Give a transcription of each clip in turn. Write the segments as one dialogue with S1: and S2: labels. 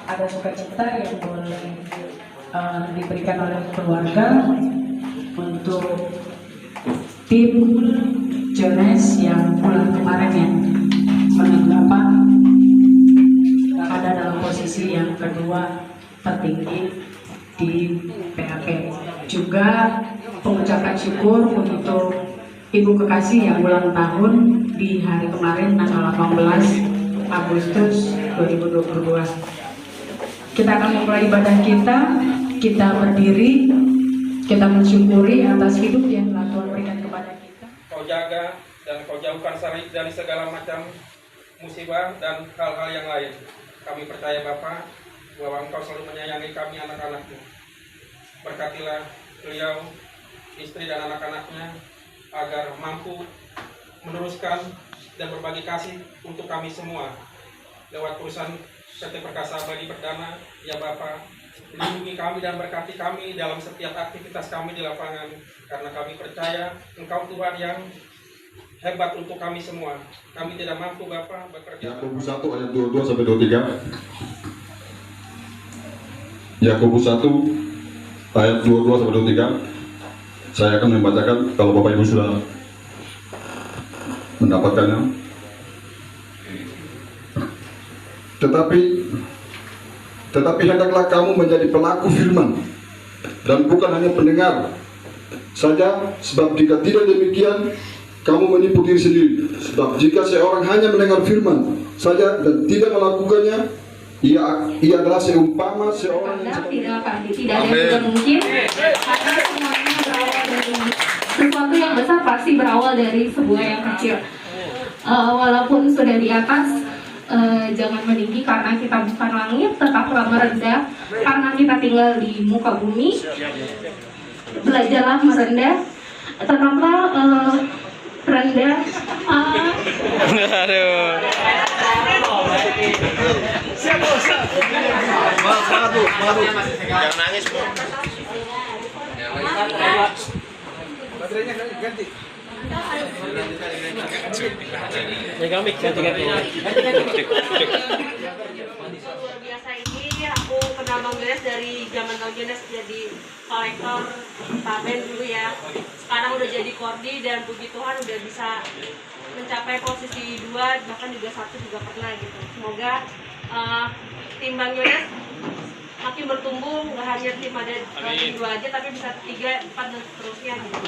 S1: ada sukacita yang boleh diberikan oleh keluarga untuk tim Jones yang pulang kemarin ya, menurut Bapak ada dalam posisi yang kedua tertinggi di PAP. Juga pengucapan syukur untuk Ibu Kekasih yang ulang tahun di hari kemarin tanggal 18 Agustus 2022. Kita akan memulai ibadah kita berdiri, kita mensyukuri atas hidup yang telah Tuhan berikan kepada kita.
S2: Kau jaga dan kau jauhkan dari segala macam musibah dan hal-hal yang lain. Kami percaya Bapa bahwa Engkau selalu menyayangi kami anak-anakmu. Berkatilah beliau, istri dan anak-anaknya agar mampu meneruskan dan berbagi kasih untuk kami semua lewat perusahaan PT Perkasa Abadi Perdana. Ya Bapa, lindungi kami dan berkati kami dalam setiap aktivitas kami di lapangan, karena kami percaya Engkau Tuhan yang hebat untuk kami semua. Kami tidak mampu Bapa bekerja.
S3: Yakobus 1 ayat 22 sampai 23. Yakobus 1 ayat 22 sampai 23. Saya akan membacakan kalau Bapak Ibu sudah mendapatkannya. Tetapi hendaklah kamu menjadi pelaku firman dan bukan hanya pendengar saja, sebab jika tidak demikian kamu menipu diri sendiri. Sebab jika seorang hanya mendengar firman saja dan tidak melakukannya, ia adalah seumpama seorang yang
S4: tidak ada yang tidak mungkin, karena semuanya berawal dari sesuatu yang besar pasti berawal dari sebuah yang kecil. Walaupun sudah di atas, jangan meninggi karena kita bukan langit, tetaplah merendah karena kita tinggal di muka bumi. Belajarlah merendah, tetaplah rendah.
S5: Jangan nangis, Bu.
S2: Baterainya ganti.
S6: Luar biasa ini, aku kenal Bang Jones dari zaman Bang Jones jadi kolektor taben dulu ya. Sekarang udah jadi kordi dan puji Tuhan udah bisa mencapai posisi 2, bahkan juga 1 juga pernah gitu. Semoga tim Bang Jones makin bertumbuh, nggak hanya tim ada tim 2 aja, tapi bisa 3, 4 dan seterusnya gitu.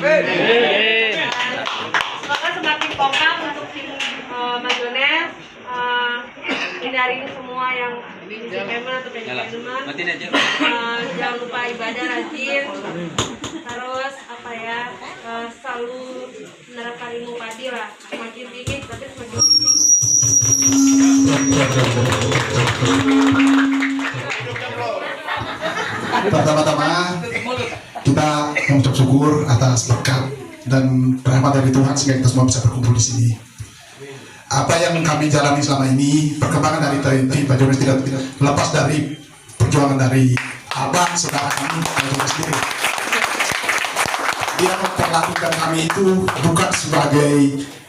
S6: Semoga semakin kompak untuk tim Bang Jones, hindarin semua yang manajemen atau manajemen. Jangan lupa ibadah rajin, terus selalu menerapkan ilmu padi lah. Semakin tinggi tapi semakin tinggi.
S7: Pertama-tama kita mengucap syukur atas berkat dan rahmat dari Tuhan sehingga kita semua bisa berkumpul di sini. Apa yang kami jalani selama ini, perkembangan dari tim Pak Jones tidak lepas dari perjuangan dari abang saudara kami Pak Jones sendiri. Dia memperlakukan kami itu bukan sebagai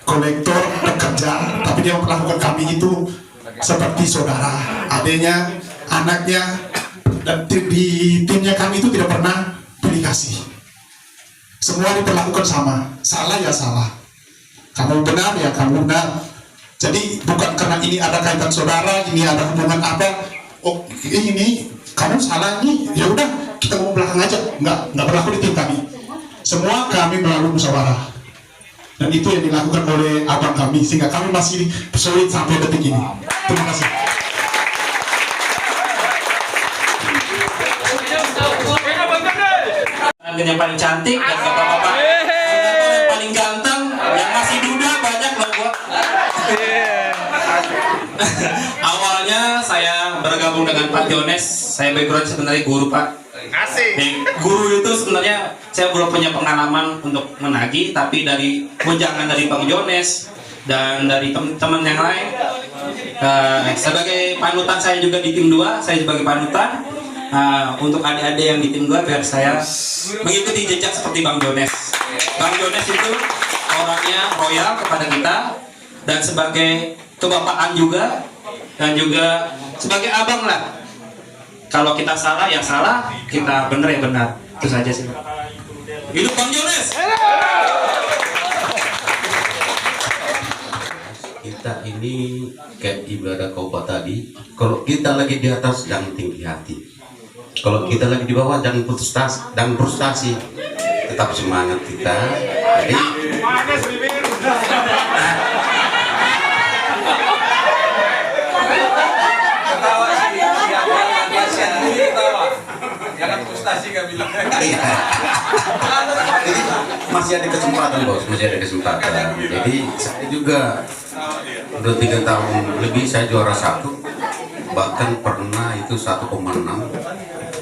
S7: kolektor pekerja, tapi dia memperlakukan kami itu seperti saudara, adiknya, anaknya, dan di timnya kami itu tidak pernah pilih kasih. Semua diperlakukan sama, salah ya salah, kamu benar ya kamu benar. Jadi bukan karena ini ada kaitan saudara, ini ada hubungan apa, oh ini kamu salah ini, ya udah kita mau belakang aja, nggak berlaku di tim kami. Semua kami melalui musyawarah, dan itu yang dilakukan oleh abang kami sehingga kami masih solid sampai detik ini. Terima kasih.
S8: Yang paling cantik dan bapak-bapak yang paling ganteng, yang masih muda banyak loh gua. Awalnya saya bergabung dengan Pak Jones, saya background sebenarnya guru Pak. Guru itu sebenarnya saya belum punya pengalaman untuk menagih, tapi dari wejangan dari Bang Jones dan dari teman-teman yang lain, sebagai panutan saya juga di tim 2, saya sebagai panutan. Untuk adik-adik yang di tim 2 biar saya mengikuti jejak seperti Bang Jones. Bang Jones itu orangnya royal kepada kita dan sebagai kebapaan juga dan juga sebagai abang lah. Kalau kita salah ya salah, kita benar ya benar. Itu saja sih. Hidup Bang Jones.
S5: Kita ini kayak ibadah kaupa tadi, kalau kita lagi di atas jangan tinggi hati, kalau kita lagi di bawah jangan frustasi, tetap semangat kita. Jadi
S2: Jangan frustasi gak bilang.
S5: Jadi masih ada kesempatan bos, masih ada kesempatan. Jadi saya juga udah 3 tahun lebih saya juara 1, bahkan pernah itu 1,6.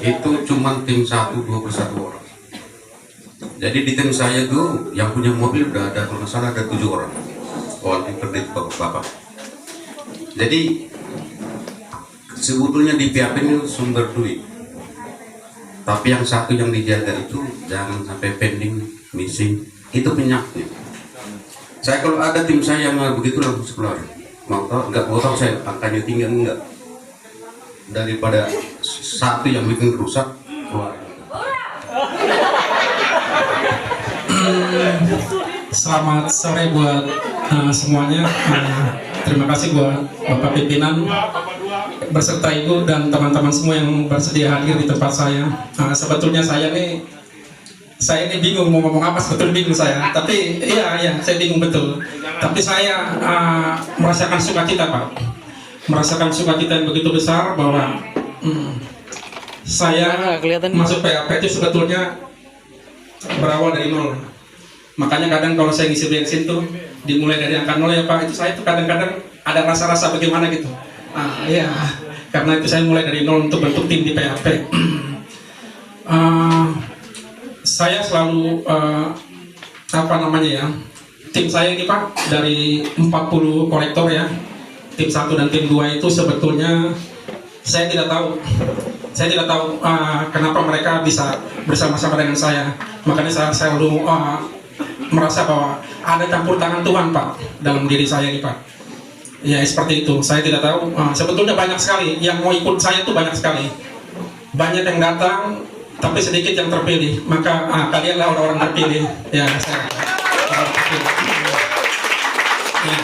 S5: Itu cuma tim 1 21 orang. Jadi di tim saya tuh yang punya mobil udah ada, kalau nggak salah ada 7 orang. Waktu kredit bapak. Jadi sebetulnya di PAP ini sumber duit. Tapi yang satu yang dijaga itu jangan sampai pending, missing, itu penyakitnya. Saya kalau ada tim saya yang begitu langsung keluar. Mau tahu saya angkanya tinggi enggak. Daripada satu yang bikin rusak keluar.
S9: Selamat sore buat semuanya. Terima kasih buat Bapak Pimpinan beserta Ibu dan teman-teman semua yang bersedia hadir di tempat saya. Sebetulnya saya ini bingung mau ngomong apa, sebetulnya bingung saya. Tapi iya saya bingung betul. Tapi saya merasakan sukacita Pak. Merasakan sukacita yang begitu besar bahwa saya masuk PAP itu sebetulnya berawal dari nol. Makanya kadang kalau saya ngisi bensin tuh dimulai dari angka 0 ya Pak, itu saya tuh kadang-kadang ada rasa-rasa bagaimana gitu. Iya, karena itu saya mulai dari nol untuk bentuk tim di PAP. Saya selalu tim saya ini Pak dari 40 kolektor ya, tim 1 dan tim 2 itu sebetulnya saya tidak tahu kenapa mereka bisa bersama-sama dengan saya. Makanya saya selalu merasa bahwa ada campur tangan Tuhan Pak dalam diri saya ini Pak. Ya seperti itu. Saya tidak tahu. Sebetulnya banyak sekali yang mau ikut saya itu, banyak sekali. Banyak yang datang, tapi sedikit yang terpilih. Maka kalianlah orang-orang terpilih. Ya saya. Ya.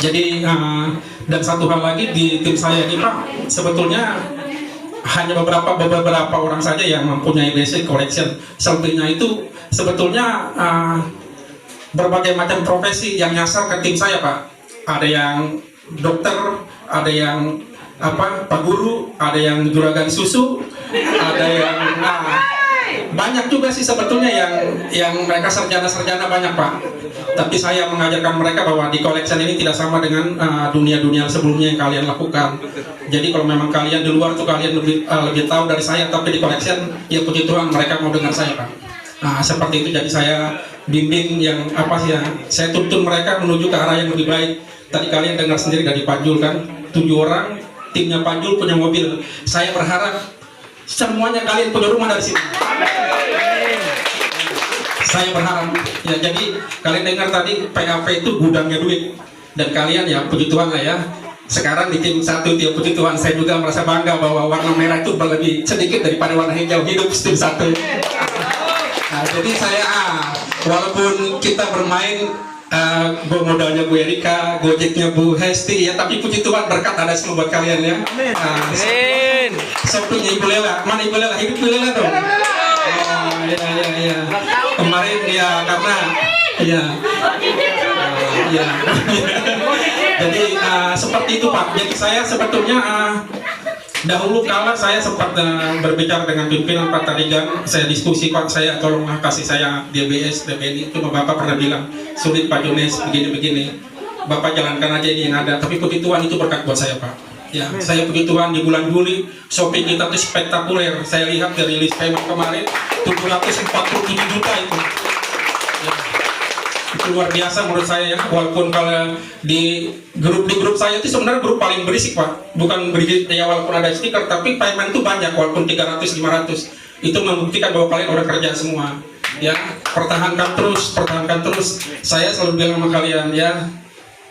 S9: Jadi dan satu hal lagi di tim saya ini Pak, sebetulnya hanya beberapa orang saja yang mempunyai basic collection. Selebihnya itu sebetulnya berbagai macam profesi yang nyasar ke tim saya Pak. Ada yang dokter, ada yang Pak Guru, ada yang juragan susu, ada yang banyak juga sih sebetulnya yang mereka sarjana banyak Pak. Tapi saya mengajarkan mereka bahwa di collection ini tidak sama dengan dunia-dunia sebelumnya yang kalian lakukan. Jadi kalau memang kalian di luar tuh kalian lebih tahu dari saya, tapi di collection ya puji Tuhan mereka mau dengar saya Pak. Seperti itu. Jadi saya bimbing yang saya tuntun mereka menuju ke arah yang lebih baik. Tadi kalian dengar sendiri dari Pak Jul kan, 7 orang timnya Pak Jul punya mobil. Saya berharap semuanya kalian punya rumah dari sini. Saya berharap ya. Jadi kalian dengar tadi PAP itu gudangnya duit, dan kalian ya puji Tuhan lah ya. Sekarang di tim 1 dia puji Tuhan, saya juga merasa bangga bahwa warna merah itu lebih sedikit daripada warna hijau. Hidup tim 1. Jadi saya walaupun kita bermain modalnya Bu Erika, gojeknya Bu Hesti ya, tapi puji Tuhan berkat ada semua buat kalian ya. Sopirnya Ibu Lela, mana Ibu Lela? Hidup Ibu Lela dong. Iya. Kemarin ya karena jadi seperti itu Pak. Jadi saya sebetulnya dahulu kala saya sempat berbicara dengan pimpinan Pak Tarigan, saya diskusi Pak, saya tolonglah kasih saya DBS, DBNI. Itu Bapak pernah bilang sulit Pak Jones begini-begini, Bapak jalankan aja ini yang ada. Tapi puji Tuhan itu berkat buat saya Pak. Ya, saya puji Tuhan di bulan Juli shopping kita itu spektakuler. Saya lihat dari list payment kemarin 747 juta itu. Ya. Itu luar biasa menurut saya ya. Walaupun kalau di grup saya itu sebenarnya grup paling berisik Pak. Bukan berisik ya, walaupun ada stiker, tapi payment itu banyak, walaupun 300-500. Itu membuktikan bahwa kalian udah kerja semua. Ya, pertahankan terus. Saya selalu bilang sama kalian ya,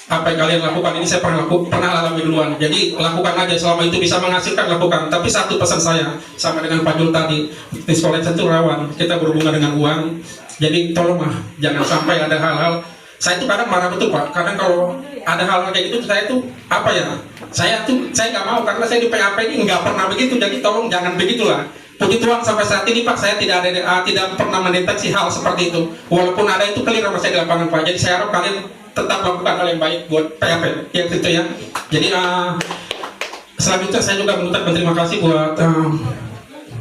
S9: apa yang kalian lakukan ini saya pernah alami duluan. Jadi lakukan aja, selama itu bisa menghasilkan lakukan. Tapi satu pesan saya sama dengan Pak Jul tadi, bisnis collection itu rawan, kita berhubungan dengan uang. Jadi tolonglah jangan sampai ada hal-hal. Saya itu kadang marah betul Pak, kadang kalau ada hal-hal kayak gitu saya tuh apa ya? Saya nggak mau karena saya di PAP ini nggak pernah begitu. Jadi tolong jangan begitulah. Puji Tuhan sampai saat ini Pak saya tidak pernah mendeteksi hal seperti itu. Walaupun ada itu clear sama saya di lapangan Pak. Jadi saya harap kalian tetap melakukan hal yang baik buat PAP ya gitu ya. Jadi selanjutnya saya juga mengucapkan terima kasih buat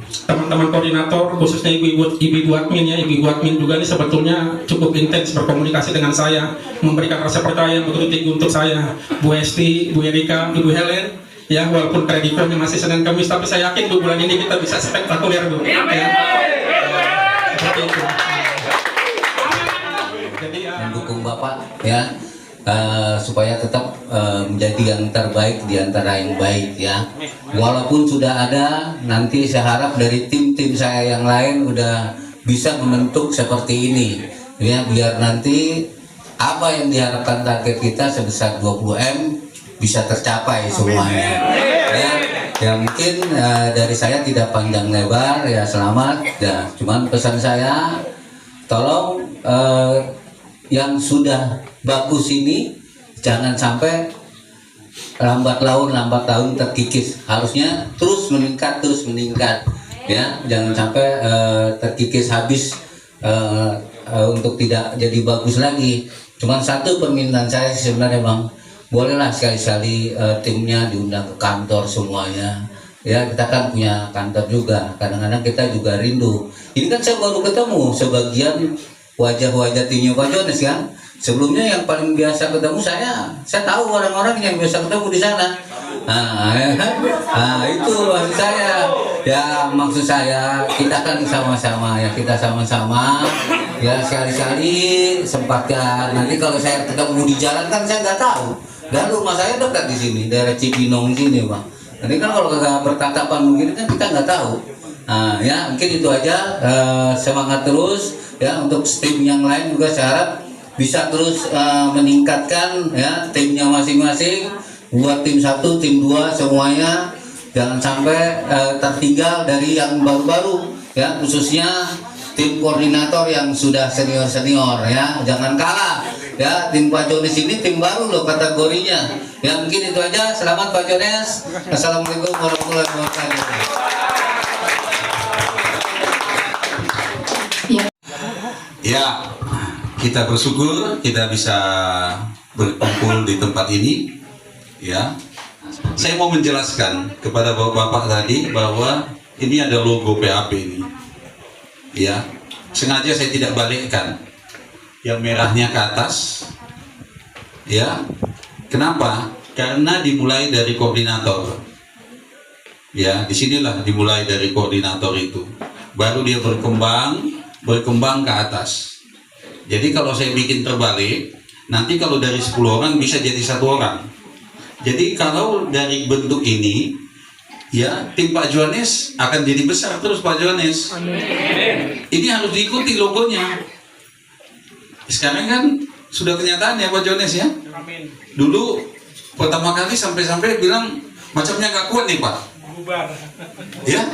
S9: teman-teman koordinator, khususnya ibu-ibu admin ya. Ibu admin juga ini sebetulnya cukup intens berkomunikasi dengan saya, memberikan rasa percaya yang begitu tinggi untuk saya. Bu Esti, Bu Erika, Ibu Helen ya, walaupun kreditonya masih Senin Kamis, tapi saya yakin bulan ini kita bisa spektakuler Bu ya. Seperti itu. Jadi
S10: mendukung Bapak ya, supaya tetap menjadi yang terbaik di antara yang baik ya. Walaupun sudah ada, nanti saya harap dari tim-tim saya yang lain udah bisa membentuk seperti ini ya, biar nanti apa yang diharapkan target kita sebesar 20M bisa tercapai semuanya ya. Ya mungkin dari saya tidak panjang lebar ya, selamat ya. Cuman pesan saya, tolong yang sudah bagus ini jangan sampai lambat laun terkikis. Harusnya terus meningkat ya, jangan sampai terkikis habis untuk tidak jadi bagus lagi. Cuman satu permintaan saya sebenarnya Bang, bolehlah sekali-sekali timnya diundang ke kantor semuanya ya. Kita kan punya kantor juga, kadang-kadang kita juga rindu. Ini kan saya baru ketemu sebagian wajah-wajah timnya Pak Jones kan. Sebelumnya yang paling biasa ketemu saya tahu orang-orang yang biasa ketemu di sana. Itu maksud saya ya, maksud saya kita kan sama-sama ya, kita sama-sama ya, sekali-sekali sempatkan. Nanti kalau saya ketemu di jalan kan saya nggak tahu. Dan rumah saya dekat di sini, daerah Cibinong sini, Bang. Nanti kan kalau kagak bertatapan begini kan kita nggak tahu. Ya mungkin itu aja. Semangat terus ya, untuk tim yang lain juga saya harap bisa terus meningkatkan ya timnya masing-masing. Buat tim 1, tim 2 semuanya jangan sampai tertinggal dari yang baru-baru ya, khususnya tim koordinator yang sudah senior-senior ya, jangan kalah ya. Tim Pak Jones ini tim baru loh kategorinya ya. Mungkin itu aja. Selamat Pak Jones. Assalamualaikum warahmatullahi wabarakatuh.
S5: Ya, kita bersyukur kita bisa berkumpul di tempat ini ya. Saya mau menjelaskan kepada bapak-bapak tadi bahwa ini ada logo PAP ini ya. Sengaja saya tidak balikkan yang merahnya ke atas ya. Kenapa? Karena dimulai dari koordinator ya. Disinilah dimulai dari koordinator itu, baru dia berkembang ke atas. Jadi kalau saya bikin terbalik, nanti kalau dari 10 orang bisa jadi 1 orang. Jadi kalau dari bentuk ini ya, tim Pak Jones akan jadi besar terus Pak Jones. Ini harus diikuti logonya. Sekarang kan sudah kenyataan ya Pak Jones ya. Dulu pertama kali sampai bilang macamnya nggak kuat nih Pak. Ya,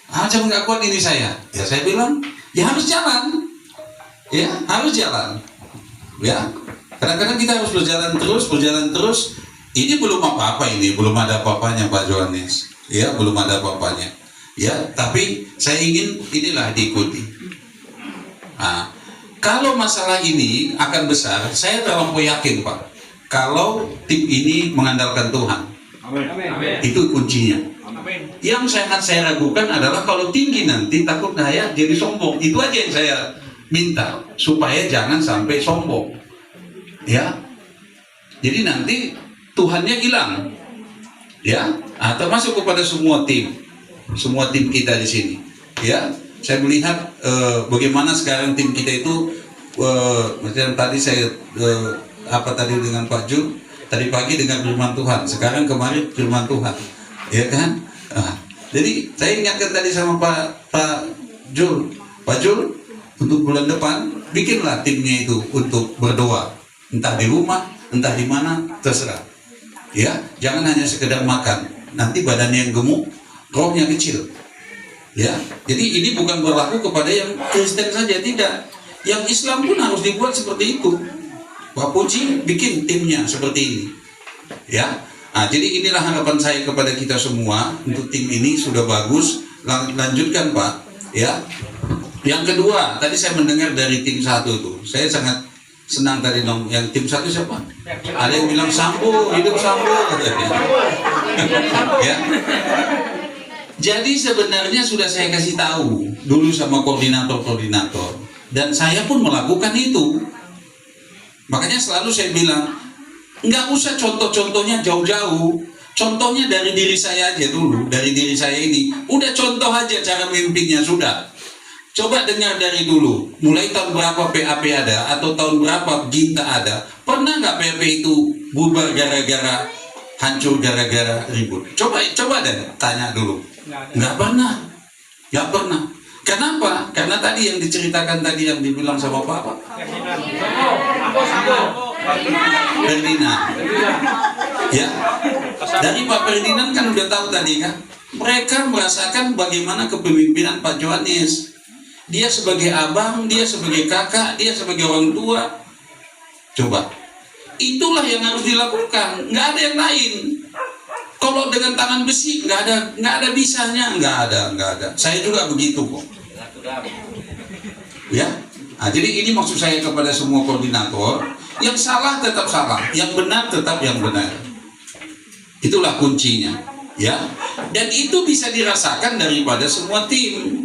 S5: macam nggak kuat ini saya. Ya saya bilang ya harus jalan. Ya harus jalan. Ya, kadang-kadang kita harus berjalan terus. Ini belum apa-apa, ini belum ada apa-apanya Pak Jones. Ya, belum ada apa-apanya. Ya, tapi saya ingin inilah diikuti. Nah, kalau masalah ini akan besar, saya terlalu yakin Pak. Kalau tim ini mengandalkan Tuhan, itu kuncinya. Yang sangat saya ragukan adalah kalau tinggi nanti takut saya jadi sombong. Itu aja yang saya minta, supaya jangan sampai sombong. Ya, jadi nanti Tuhannya hilang, ya, termasuk kepada semua tim kita di sini, ya. Saya melihat bagaimana sekarang tim kita itu, macam tadi saya dengan Pak Jul, tadi pagi dengan firman Tuhan, sekarang kemarin firman Tuhan, ya kan? Jadi saya ingatkan tadi sama Pak Jul, untuk bulan depan bikinlah timnya itu untuk berdoa, entah di rumah, entah di mana, terserah. Ya, jangan hanya sekedar makan. Nanti badannya yang gemuk, rohnya kecil. Ya, jadi ini bukan berlaku kepada yang Kristen saja, tidak. Yang Islam pun harus dibuat seperti itu. Pak Puji bikin timnya seperti ini. Ya, nah, jadi inilah harapan saya kepada kita semua untuk tim ini sudah bagus. Lanjutkan Pak. Ya. Yang kedua, tadi saya mendengar dari tim 1 tuh, saya sangat senang tadi dong. Yang tim 1 siapa? Ada yang bilang Sambo, hidup Sambo katanya. Ya. Jadi sebenarnya sudah saya kasih tahu dulu sama koordinator-koordinator, dan saya pun melakukan itu. Makanya selalu saya bilang, nggak usah contoh-contohnya jauh-jauh, contohnya dari diri saya aja dulu, dari diri saya ini. Udah contoh aja cara memimpinnya sudah. Coba dengar dari dulu, mulai tahun berapa PAP ada, atau tahun berapa Ginta ada. Pernah nggak PAP itu bubar gara-gara hancur, gara-gara ribut? Coba deh tanya dulu. Nggak pernah. Kenapa? Karena tadi yang diceritakan tadi, yang dibilang sama Bapak Ferdinand. Ya, dari Pak Ferdinand kan udah tahu tadi kan, mereka merasakan bagaimana kepemimpinan Pak Johanes. Dia sebagai abang, dia sebagai kakak, dia sebagai orang tua. Coba, itulah yang harus dilakukan. Nggak ada yang lain. Kalau dengan tangan besi nggak ada bisanya, nggak ada. Saya juga begitu kok. Ya, nah, jadi ini maksud saya kepada semua koordinator. Yang salah tetap salah, yang benar tetap yang benar. Itulah kuncinya, ya. Dan itu bisa dirasakan daripada semua tim.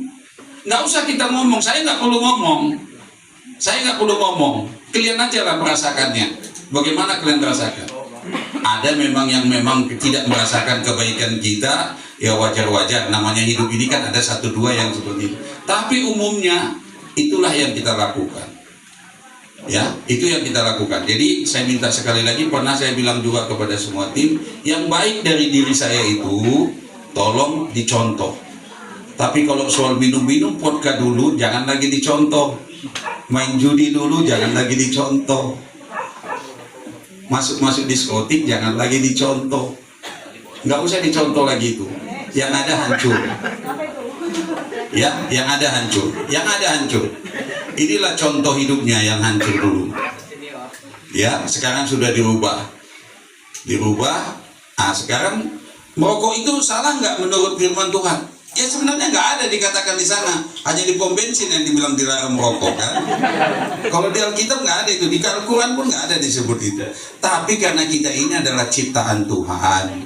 S5: Nggak usah kita ngomong, saya nggak perlu ngomong. Kalian aja lah merasakannya. Bagaimana kalian rasakan? Ada memang yang memang tidak merasakan kebaikan kita, ya wajar-wajar. Namanya hidup ini kan ada 1-2 yang seperti itu. Tapi umumnya itulah yang kita lakukan. Ya, itu yang kita lakukan. Jadi saya minta sekali lagi, pernah saya bilang juga kepada semua tim, yang baik dari diri saya itu tolong dicontoh. Tapi kalau soal minum-minum vodka dulu jangan lagi dicontoh. Main judi dulu jangan lagi dicontoh. Masuk diskotik jangan lagi dicontoh. Nggak usah dicontoh lagi itu. Yang ada hancur. Ya, yang ada hancur. Inilah contoh hidupnya yang hancur dulu. Ya, sekarang sudah dirubah. Nah, sekarang merokok itu salah nggak menurut firman Tuhan? Ya sebenarnya nggak ada dikatakan di sana, hanya di pom bensin yang dibilang dilarang merokok kan. Kalau di Alkitab nggak ada itu, di Al-Quran pun nggak ada disebut itu. Tapi karena kita ini adalah ciptaan Tuhan,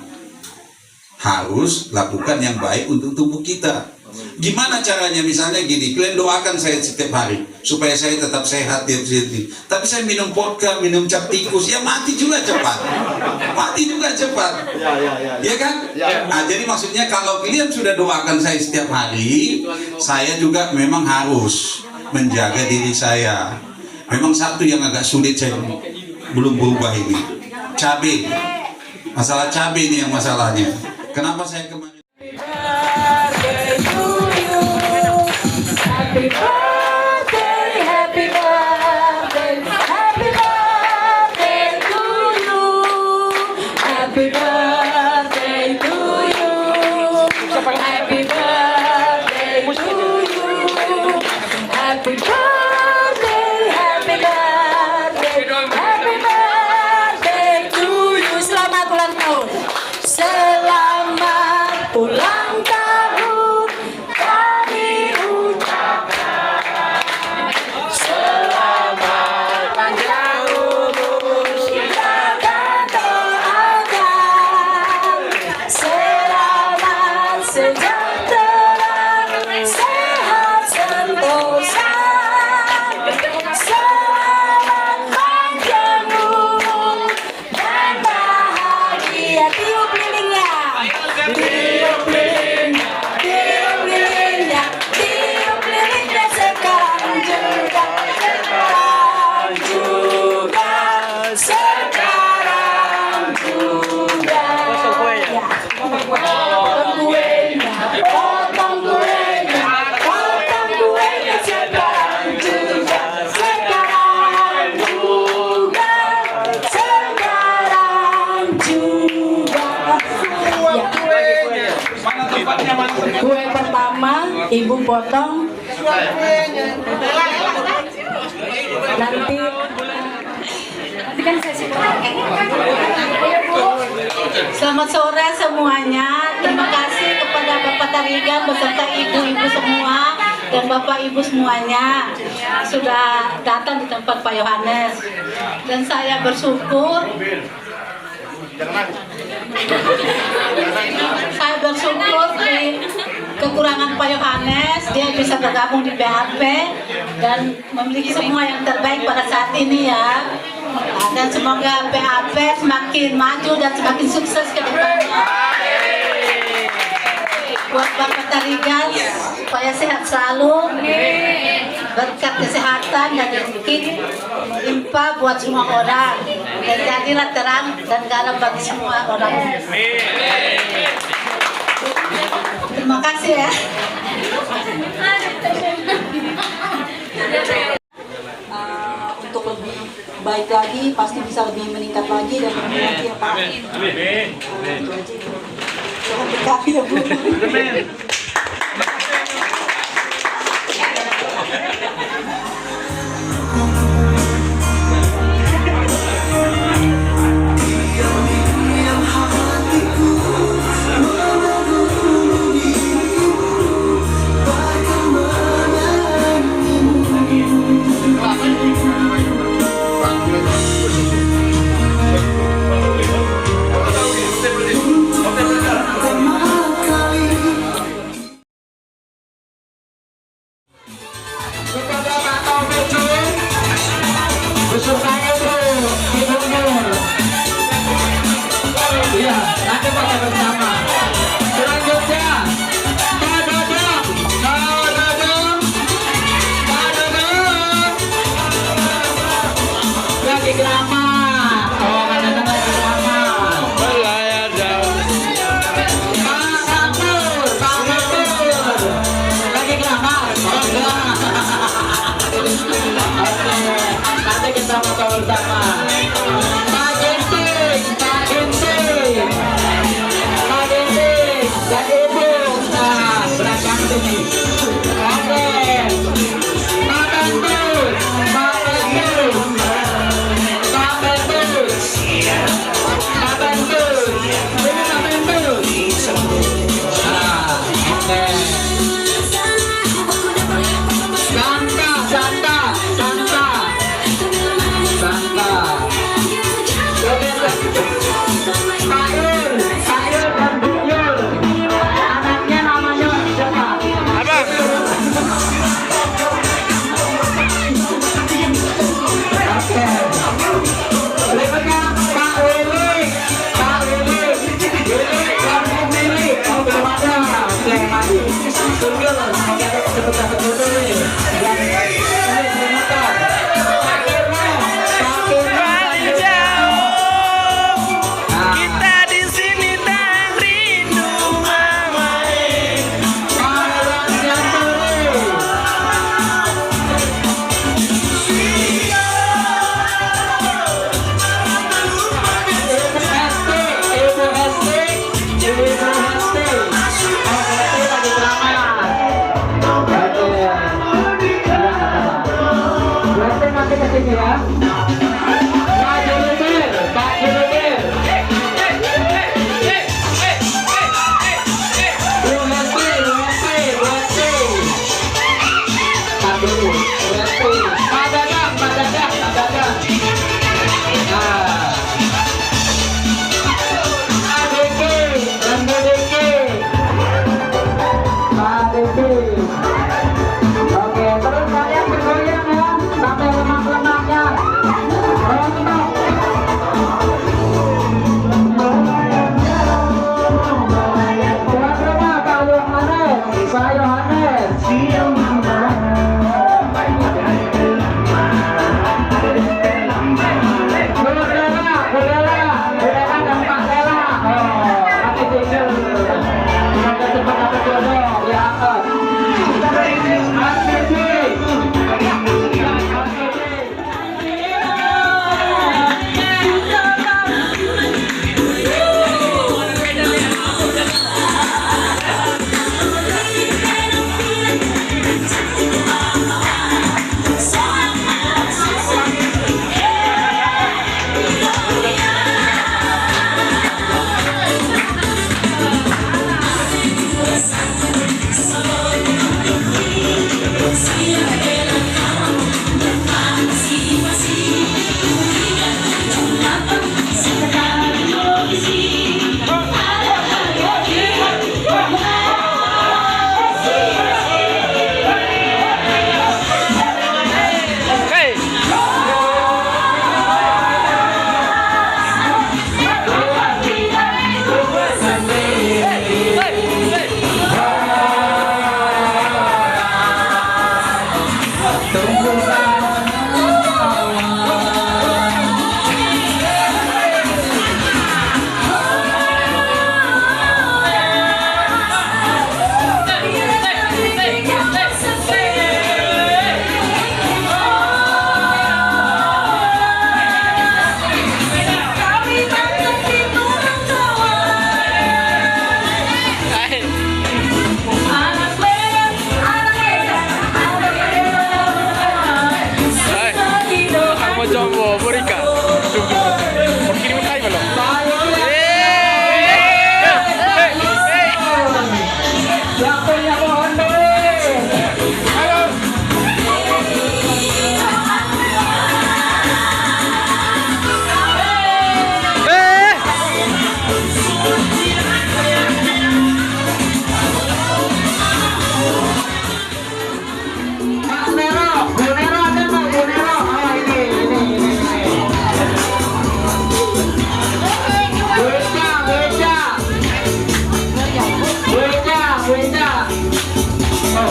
S5: harus lakukan yang baik untuk tubuh kita. Gimana caranya? Misalnya gini, kalian doakan saya setiap hari supaya saya tetap sehat tiap hari. Tapi saya minum vodka, minum cap tikus, ya mati juga cepat. Ya kan? Nah, jadi maksudnya kalau kalian sudah doakan saya setiap hari, saya juga memang harus menjaga diri saya. Memang satu yang agak sulit saya belum berubah ini, cabai. Masalah cabai ini yang masalahnya. Kenapa saya kemarin
S11: Happy birthday, happy birthday, happy birthday to you. Happy birthday to you. Happy birthday to you. Happy birthday, happy birthday, happy birthday to you. Selamat ulang tahun. Selamat ulang tahun kami ucapkan. Selamat panjang umur kita akan doakan. Selamat sejahtera, sehat sentosa. Selamat panjang umur dan bahagia. Tiup lilinnya. Tiup lilinnya, tiup lilinnya, tiup lilinnya sekarang juga, sekarang juga, sekarang juga. Ya, kuenya. Kue pertama ibu potong. Nanti kan sesi. Selamat sore semuanya. Terima kasih kepada Bapak Tarigan beserta ibu-ibu semua dan Bapak Ibu semuanya sudah datang di tempat Pak Yohanes. Dan saya bersyukur di kekurangan Pak Yohanes, dia bisa bergabung di BAP dan memiliki semua yang terbaik pada saat ini ya. Nah, dan semoga BAP semakin maju dan semakin sukses ke depannya. Buat Bapak Tarigan supaya sehat selalu, berkat kesehatan dan rezeki limpah buat semua orang, dan jadilah terang dan garam bagi semua orang. Terima kasih ya. Untuk lebih baik lagi, pasti bisa lebih meningkat lagi dan lebih lagi ya Pak. Jangan berkati ya Bu.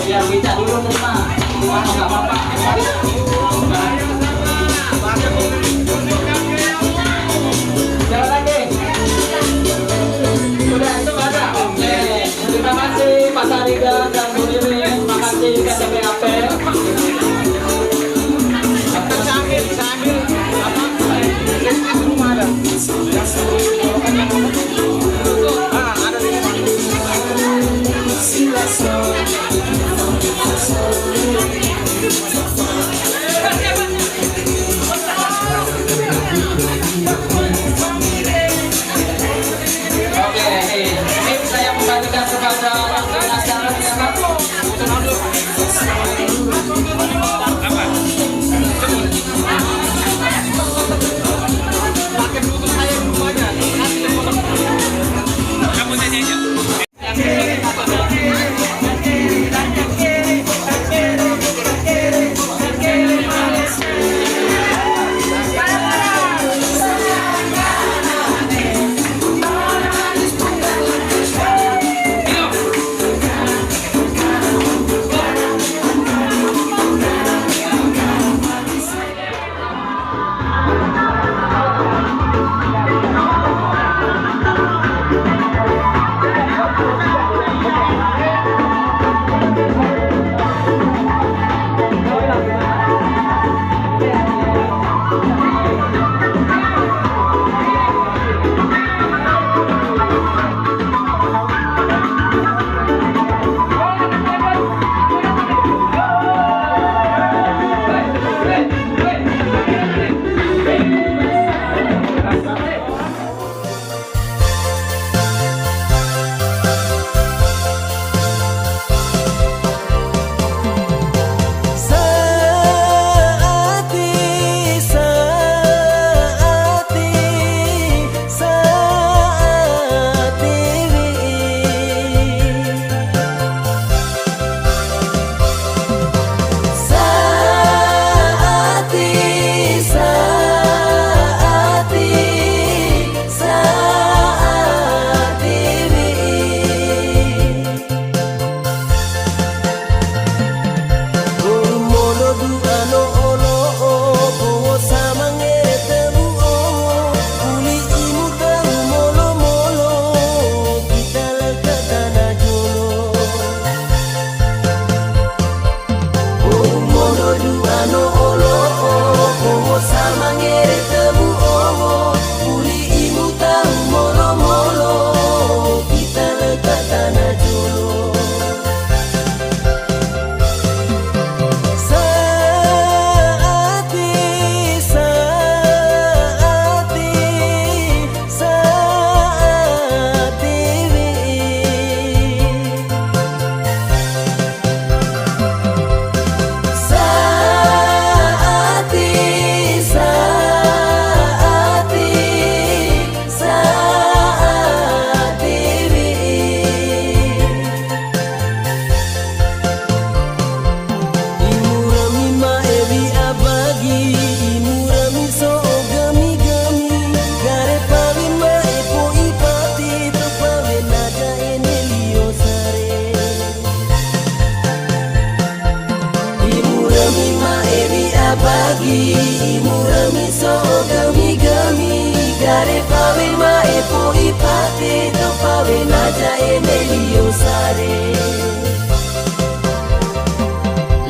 S12: yang bisa dulu terima. Nggak apa-apa. Jalan lagi. Sudah itu ada. Oke. Terima kasih Pak Sarigan dan Bu Ririn. Terima kasih KTPAP. Oke, ini saya kembalikan kepada acara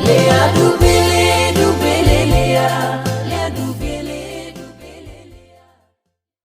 S13: Le adu